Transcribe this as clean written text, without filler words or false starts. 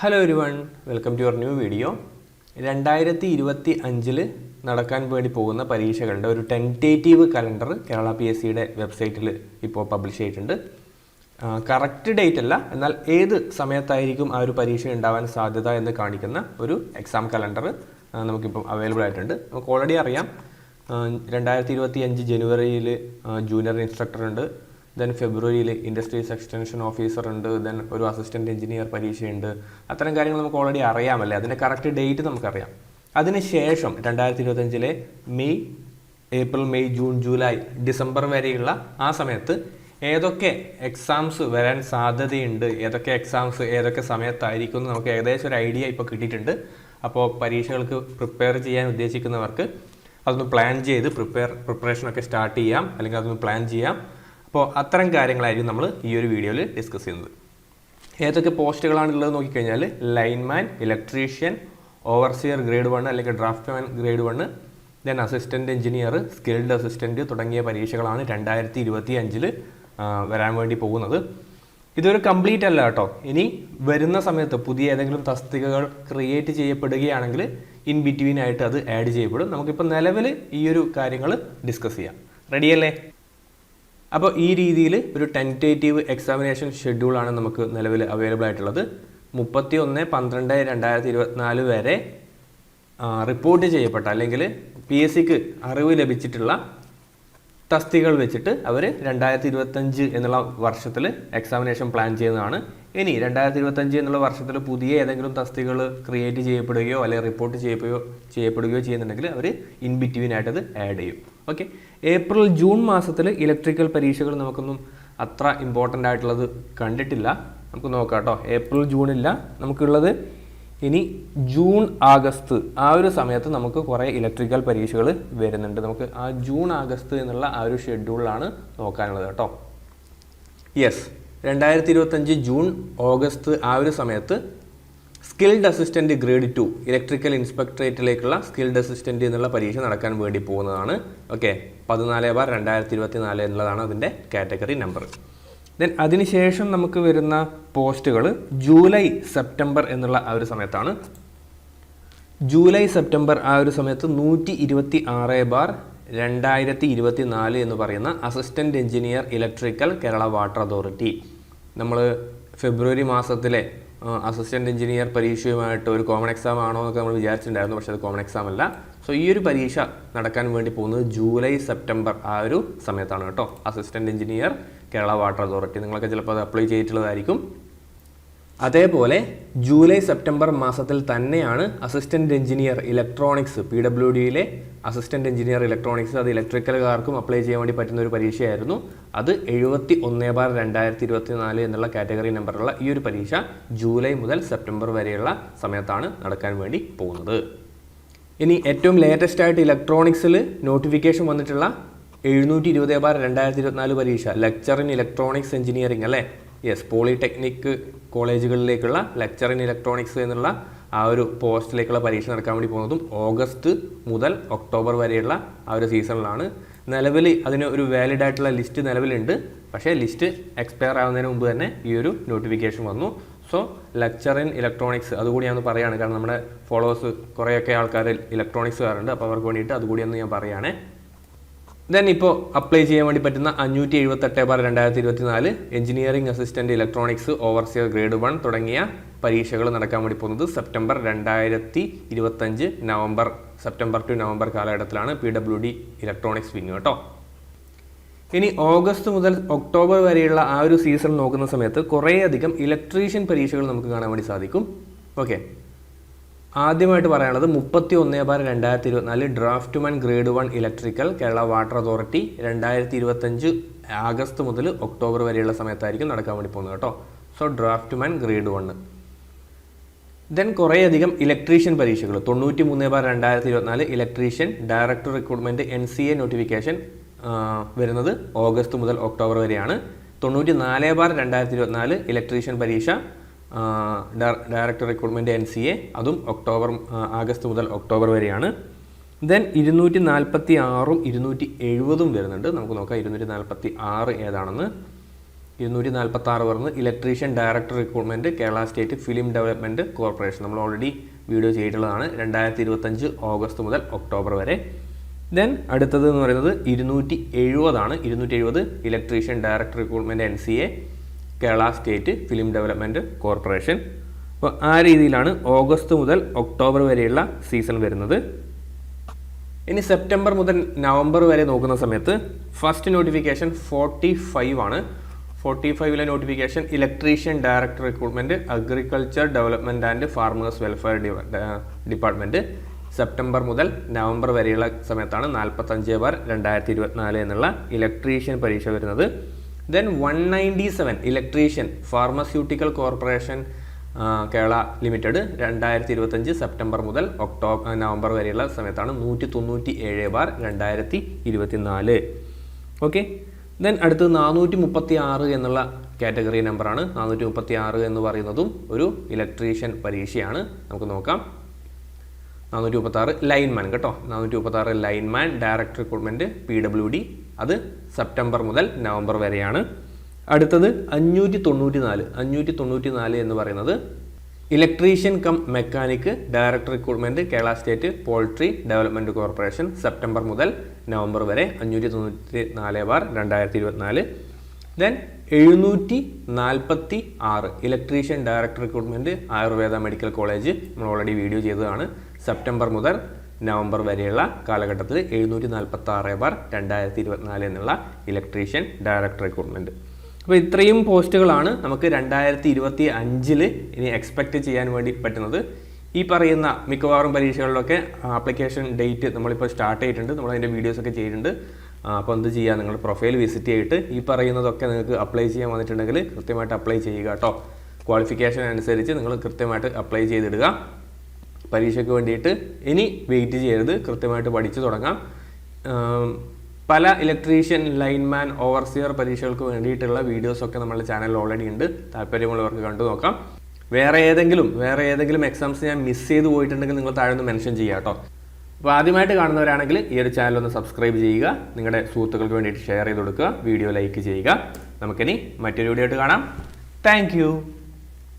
Hello everyone, welcome to your new video. 2025 നടക്കാൻ വേണ്ടി പോകുന്ന പരീക്ഷകളുടെ ഒരു ടെൻറ്റേറ്റീവ് കലണ്ടർ കേരള PSCയുടെ വെബ്സൈറ്റിൽ ഇപ്പോൾ പബ്ലിഷ് ചെയ്തിട്ടുണ്ട്. കറക്റ്റ് ഡേറ്റ് അല്ല, എന്നാൽ ഏത് സമയത്തായിരിക്കും ആ ഒരു പരീക്ഷ ഉണ്ടാവാൻ സാധ്യത എന്ന് കാണിക്കുന്ന ഒരു എക്സാം കലണ്ടർ നമുക്കിപ്പം അവൈലബിൾ ആയിട്ടുണ്ട്. നമുക്ക് ഓൾറെഡി അറിയാം 2025 ജനുവരിയിൽ ജൂനിയർ ഇൻസ്ട്രക്ടർ ഉണ്ട്, ദെൻ ഫെബ്രുവരിയിൽ ഇൻഡസ്ട്രീസ് എക്സ്റ്റൻഷൻ ഓഫീസർ ഉണ്ട്, ദെൻ ഒരു അസിസ്റ്റൻറ്റ് എഞ്ചിനീയർ പരീക്ഷയുണ്ട്. അത്തരം കാര്യങ്ങൾ നമുക്ക് ഓൾറെഡി അറിയാമല്ലേ, അതിൻ്റെ കറക്റ്റ് ഡേറ്റ് നമുക്കറിയാം. അതിനുശേഷം 2025 May, April, May, June, July, December വരെയുള്ള ആ സമയത്ത് ഏതൊക്കെ എക്സാംസ് വരാൻ സാധ്യതയുണ്ട്, ഏതൊക്കെ എക്സാംസ് ഏതൊക്കെ സമയത്തായിരിക്കും എന്ന് നമുക്ക് ഏകദേശം ഒരു ഐഡിയ ഇപ്പോൾ കിട്ടിയിട്ടുണ്ട്. അപ്പോൾ പരീക്ഷകൾക്ക് പ്രിപ്പയർ ചെയ്യാൻ ഉദ്ദേശിക്കുന്നവർക്ക് അതൊന്ന് പ്ലാൻ ചെയ്ത് പ്രിപ്പറേഷനൊക്കെ സ്റ്റാർട്ട് ചെയ്യാം, അല്ലെങ്കിൽ അതൊന്ന് പ്ലാൻ ചെയ്യാം. അപ്പോൾ അത്തരം കാര്യങ്ങളായിരിക്കും നമ്മൾ ഈ ഒരു വീഡിയോയിൽ ഡിസ്കസ് ചെയ്യുന്നത്. ഏതൊക്കെ പോസ്റ്റുകളാണുള്ളത് നോക്കിക്കഴിഞ്ഞാൽ ലൈൻമാൻ, ഇലക്ട്രീഷ്യൻ, ഓവർസിയർ ഗ്രേഡ് 1 അല്ലെങ്കിൽ draughtsman grade 1, then assistant engineer, skilled assistant തുടങ്ങിയ പരീക്ഷകളാണ് 2025 വരാൻ വേണ്ടി പോകുന്നത്. ഇതൊരു കംപ്ലീറ്റ് അല്ല കേട്ടോ. ഇനി വരുന്ന സമയത്ത് പുതിയ ഏതെങ്കിലും തസ്തികകൾ ക്രിയേറ്റ് ചെയ്യപ്പെടുകയാണെങ്കിൽ ഇൻ ബിറ്റ്വീൻ ആയിട്ട് അത് ആഡ് ചെയ്യപ്പെടും. നമുക്കിപ്പോൾ നിലവിൽ ഈ ഒരു കാര്യങ്ങൾ ഡിസ്കസ് ചെയ്യാം. റെഡിയല്ലേ? അപ്പോൾ ഈ രീതിയിൽ ഒരു ടെൻറ്റേറ്റീവ് എക്സാമിനേഷൻ ഷെഡ്യൂളാണ് നമുക്ക് നിലവിൽ അവൈലബിൾ ആയിട്ടുള്ളത്. 31/12/2024 വരെ റിപ്പോർട്ട് ചെയ്യപ്പെട്ട അല്ലെങ്കിൽ PSCക്ക് അറിവ് ലഭിച്ചിട്ടുള്ള തസ്തികകൾ വെച്ചിട്ട് അവർ 2025 എന്നുള്ള വർഷത്തിൽ എക്സാമിനേഷൻ പ്ലാൻ ചെയ്യുന്നതാണ്. ഇനി 2025 എന്നുള്ള വർഷത്തിൽ പുതിയ ഏതെങ്കിലും തസ്തികകൾ ക്രിയേറ്റ് ചെയ്യപ്പെടുകയോ അല്ലെങ്കിൽ റിപ്പോർട്ട് ചെയ്യപ്പെടുകയോ ചെയ്യുന്നുണ്ടെങ്കിൽ അവർ ഇൻ ബിറ്റ്വീൻ ആയിട്ട് അത് ആഡ് ചെയ്യും. ഓക്കെ, ഏപ്രിൽ, ജൂൺ മാസത്തിൽ ഇലക്ട്രിക്കൽ പരീക്ഷകൾ നമുക്കൊന്നും അത്ര ഇമ്പോർട്ടൻ്റ് ആയിട്ടുള്ളത് കണ്ടിട്ടില്ല. നമുക്ക് നോക്കാം കേട്ടോ. ഏപ്രിൽ, ജൂണില്ല, നമുക്കുള്ളത് ഇനി ജൂൺ, ആഗസ്റ്റ് ആ ഒരു സമയത്ത് നമുക്ക് കുറേ ഇലക്ട്രിക്കൽ പരീക്ഷകൾ വരുന്നുണ്ട്. നമുക്ക് ആ ജൂൺ, ആഗസ്റ്റ് എന്നുള്ള ആ ഒരു ഷെഡ്യൂളിലാണ് നോക്കാനുള്ളത് കേട്ടോ. യെസ്, 2025 ജൂൺ, ഓഗസ്റ്റ് ആ ഒരു സമയത്ത് സ്കിൽഡ് അസിസ്റ്റൻറ്റ് ഗ്രേഡ് 2 ഇലക്ട്രിക്കൽ ഇൻസ്പെക്ടറേറ്റിലേക്കുള്ള സ്കിൽഡ് അസിസ്റ്റൻറ്റ് എന്നുള്ള പരീക്ഷ നടക്കാൻ വേണ്ടി പോകുന്നതാണ്. ഓക്കെ, 14/2024 എന്നുള്ളതാണ് അതിൻ്റെ കാറ്റഗറി നമ്പർ. ദെൻ അതിനുശേഷം നമുക്ക് വരുന്ന പോസ്റ്റുകൾ ജൂലൈ, സെപ്റ്റംബർ എന്നുള്ള ആ ഒരു സമയത്താണ്. ജൂലൈ, സെപ്റ്റംബർ ആ ഒരു സമയത്ത് 126/2024 എന്ന് പറയുന്ന assistant engineer electrical Kerala water authority. നമ്മൾ ഫെബ്രുവരി മാസത്തിലെ അസിസ്റ്റൻറ്റ് എഞ്ചിനീയർ പരീക്ഷയുമായിട്ട് ഒരു കോമൺ എക്സാം ആണോ എന്നൊക്കെ നമ്മൾ വിചാരിച്ചിട്ടുണ്ടായിരുന്നു, പക്ഷേ അത് കോമൺ എക്സാം അല്ല. സോ ഈ ഒരു പരീക്ഷ നടക്കാൻ വേണ്ടി പോകുന്നത് ജൂലൈ, സെപ്റ്റംബർ ആ ഒരു സമയത്താണ് കേട്ടോ. Assistant engineer Kerala water authority, നിങ്ങളൊക്കെ ചിലപ്പോൾ അത് അപ്ലൈ ചെയ്തിട്ടുള്ളതായിരിക്കും. അതേപോലെ ജൂലൈ, സെപ്റ്റംബർ മാസത്തിൽ തന്നെയാണ് അസിസ്റ്റൻറ്റ് എഞ്ചിനീയർ ഇലക്ട്രോണിക്സ്, PWDയിലെ അസിസ്റ്റൻറ്റ് എഞ്ചിനീയർ ഇലക്ട്രോണിക്സ്, അത് ഇലക്ട്രിക്കലുകാർക്കും അപ്ലൈ ചെയ്യാൻ വേണ്ടി പറ്റുന്ന ഒരു പരീക്ഷയായിരുന്നു. അത് 71/2024 എന്നുള്ള കാറ്റഗറി നമ്പറുള്ള ഈ ഒരു പരീക്ഷ ജൂലൈ മുതൽ സെപ്റ്റംബർ വരെയുള്ള സമയത്താണ് നടക്കാൻ വേണ്ടി പോകുന്നത്. ഇനി ഏറ്റവും ലേറ്റസ്റ്റ് ആയിട്ട് ഇലക്ട്രോണിക്സിൽ നോട്ടിഫിക്കേഷൻ വന്നിട്ടുള്ള 720/2024 പരീക്ഷ, ലെക്ചർ ഇൻ ഇലക്ട്രോണിക്സ് എഞ്ചിനീയറിംഗ് അല്ലേ. യെസ്, പോളിടെക്നിക് കോളേജുകളിലേക്കുള്ള ലെക്ചർ ഇൻ ഇലക്ട്രോണിക്സ് എന്നുള്ള ആ ഒരു പോസ്റ്റിലേക്കുള്ള പരീക്ഷ നടക്കാൻ വേണ്ടി പോകുന്നതും ഓഗസ്റ്റ് മുതൽ ഒക്ടോബർ വരെയുള്ള ആ ഒരു സീസണിലാണ്. നിലവിൽ അതിന് ഒരു വാലിഡ് ആയിട്ടുള്ള ലിസ്റ്റ് നിലവിലുണ്ട്, പക്ഷേ ലിസ്റ്റ് എക്സ്പയർ ആവുന്നതിന് മുമ്പ് തന്നെ ഈ ഒരു നോട്ടിഫിക്കേഷൻ വന്നു. സോ ലെക്ചർ ഇൻ ഇലക്ട്രോണിക്സ് അതുകൂടി ഞാൻ പറയുകയാണ്, കാരണം നമ്മുടെ ഫോളോവേഴ്സ് കുറേയൊക്കെ ആൾക്കാർ ഇലക്ട്രോണിക്സുകാരുണ്ട്, അപ്പോൾ അവർക്ക് വേണ്ടിയിട്ട് അതുകൂടിയൊന്ന് ഞാൻ പറയുകയാണേ. ദെൻ ഇപ്പോൾ അപ്ലൈ ചെയ്യാൻ വേണ്ടി പറ്റുന്ന 578/2024 engineering assistant electronics, overseer grade 1 തുടങ്ങിയ പരീക്ഷകൾ നടക്കാൻ വേണ്ടി പോകുന്നത് September 2025 November, September to November കാലഘട്ടത്തിലാണ് PWD ഇലക്ട്രോണിക്സ് വിങ് കേട്ടോ. ഇനി ഓഗസ്റ്റ് മുതൽ ഒക്ടോബർ വരെയുള്ള ആ ഒരു സീസൺ നോക്കുന്ന സമയത്ത് കുറേയധികം ഇലക്ട്രീഷ്യൻ പരീക്ഷകൾ നമുക്ക് കാണാൻ വേണ്ടി സാധിക്കും. ഓക്കെ, ആദ്യമായിട്ട് പറയാനുള്ളത് 31/2024 draughtsman grade 1 electrical Kerala water authority 2025 August മുതൽ ഒക്ടോബർ വരെയുള്ള സമയത്തായിരിക്കും നടക്കാൻ വേണ്ടി പോകുന്നത് കേട്ടോ. So draughtsman grade 1. ദെൻ കുറേയധികം ഇലക്ട്രീഷ്യൻ പരീക്ഷകൾ 93/2024 electrician director recruitment NCA notification വരുന്നത് ഓഗസ്റ്റ് മുതൽ ഒക്ടോബർ വരെയാണ്. 94/2024 ഇലക്ട്രീഷ്യൻ പരീക്ഷ ഡയറക്ടർ റിക്രൂട്ട്മെൻറ്റ് NCA, അതും ആഗസ്റ്റ് മുതൽ ഒക്ടോബർ വരെയാണ്. ദെൻ 246ഉം 270ഉം വരുന്നുണ്ട്. നമുക്ക് നോക്കാം 246 ഏതാണെന്ന്. 246 വരുന്നത് electrician director recruitment Kerala state film development corporation. നമ്മൾ ഓൾറെഡി വീഡിയോ ചെയ്തിട്ടുള്ളതാണ്. 2025 ഓഗസ്റ്റ് മുതൽ ഒക്ടോബർ വരെ. ദെൻ അടുത്തത് എന്ന് പറയുന്നത് 270 ആണ്. 270 electrician director recruitment NCA Kerala state film development corporation. അപ്പോൾ ആ രീതിയിലാണ് ഓഗസ്റ്റ് മുതൽ ഒക്ടോബർ വരെയുള്ള സീസൺ വരുന്നത്. ഇനി സെപ്റ്റംബർ മുതൽ നവംബർ വരെ നോക്കുന്ന സമയത്ത് ഫസ്റ്റ് നോട്ടിഫിക്കേഷൻ 45 ആണ്. 45 notification electrician director recruitment agriculture development and farmers welfare department. September മുതൽ നവംബർ വരെയുള്ള സമയത്താണ് 45/2024 എന്നുള്ള ഇലക്ട്രീഷ്യൻ പരീക്ഷ വരുന്നത്. Then 197 electrician pharmaceutical corporation Kerala limited 2025 September മുതൽ നവംബർ വരെയുള്ള സമയത്താണ് 197/2024. ഓക്കെ. ദെൻ അടുത്ത് 436 എന്നുള്ള കാറ്റഗറി നമ്പറാണ്. 436 എന്ന് പറയുന്നതും ഒരു ഇലക്ട്രീഷ്യൻ പരീക്ഷയാണ്. നമുക്ക് നോക്കാം. 436 ലൈൻമാൻ കേട്ടോ. 436 ലൈൻമാൻ ഡയറക്ടർ റിക്രൂട്ട്മെൻറ്റ് PWD. അത് സെപ്റ്റംബർ മുതൽ നവംബർ വരെയാണ്. അടുത്തത് 594 എന്ന് പറയുന്നത് electrician cum mechanic director recruitment Kerala state poultry development corporation. September മുതൽ നവംബർ വരെ 594/2024. Then 746 electrician director recruitment Ayurveda medical college. നമ്മൾ ഓൾറെഡി വീഡിയോ ചെയ്തതാണ്. സെപ്റ്റംബർ മുതൽ നവംബർ വരെയുള്ള കാലഘട്ടത്തിൽ 746/2024 എന്നുള്ള ഇലക്ട്രീഷ്യൻ ഡയറക്ടർ റിക്രൂട്ട്മെൻറ്റ്. അപ്പോൾ ഇത്രയും പോസ്റ്റുകളാണ് നമുക്ക് 2025 ഇനി എക്സ്പെക്റ്റ് ചെയ്യാൻ വേണ്ടി പറ്റുന്നത്. ഈ പറയുന്ന മിക്കവാറും പരീക്ഷകളിലൊക്കെ ആപ്ലിക്കേഷൻ ഡേറ്റ് നമ്മളിപ്പോൾ സ്റ്റാർട്ട് ചെയ്തിട്ടുണ്ട്. നമ്മളതിൻ്റെ വീഡിയോസൊക്കെ ചെയ്തിട്ടുണ്ട്. അപ്പോൾ എന്ത് ചെയ്യുക, നിങ്ങൾ പ്രൊഫൈൽ വിസിറ്റ് ചെയ്തിട്ട് ഈ പറയുന്നതൊക്കെ നിങ്ങൾക്ക് അപ്ലൈ ചെയ്യാൻ വന്നിട്ടുണ്ടെങ്കിൽ കൃത്യമായിട്ട് അപ്ലൈ ചെയ്യുക കേട്ടോ. ക്വാളിഫിക്കേഷൻ അനുസരിച്ച് നിങ്ങൾ കൃത്യമായിട്ട് അപ്ലൈ ചെയ്തിടുക. പരീക്ഷയ്ക്ക് വേണ്ടിയിട്ട് ഇനി വെയിറ്റ് ചെയ്യരുത്, കൃത്യമായിട്ട് പഠിച്ചു തുടങ്ങാം. പല ഇലക്ട്രീഷ്യൻ, ലൈൻമാൻ, ഓവർസിയർ പരീക്ഷകൾക്ക് വേണ്ടിയിട്ടുള്ള വീഡിയോസൊക്കെ നമ്മുടെ ചാനലിൽ ഓൾറെഡി ഉണ്ട്. താല്പര്യമുള്ളവർക്ക് കണ്ടു നോക്കാം. വേറെ ഏതെങ്കിലും എക്സാംസ് ഞാൻ മിസ് ചെയ്ത് പോയിട്ടുണ്ടെങ്കിൽ നിങ്ങൾ താഴെ ഒന്ന് മെൻഷൻ ചെയ്യുക കേട്ടോ. അപ്പോൾ ആദ്യമായിട്ട് കാണുന്നവരാണെങ്കിൽ ഈ ഒരു ചാനൽ ഒന്ന് സബ്സ്ക്രൈബ് ചെയ്യുക. നിങ്ങളുടെ സുഹൃത്തുക്കൾക്ക് വേണ്ടിയിട്ട് ഷെയർ ചെയ്ത് കൊടുക്കുക. വീഡിയോ ലൈക്ക് ചെയ്യുക. നമുക്കിനി മറ്റൊരു വീഡിയോ ആയിട്ട് കാണാം. താങ്ക്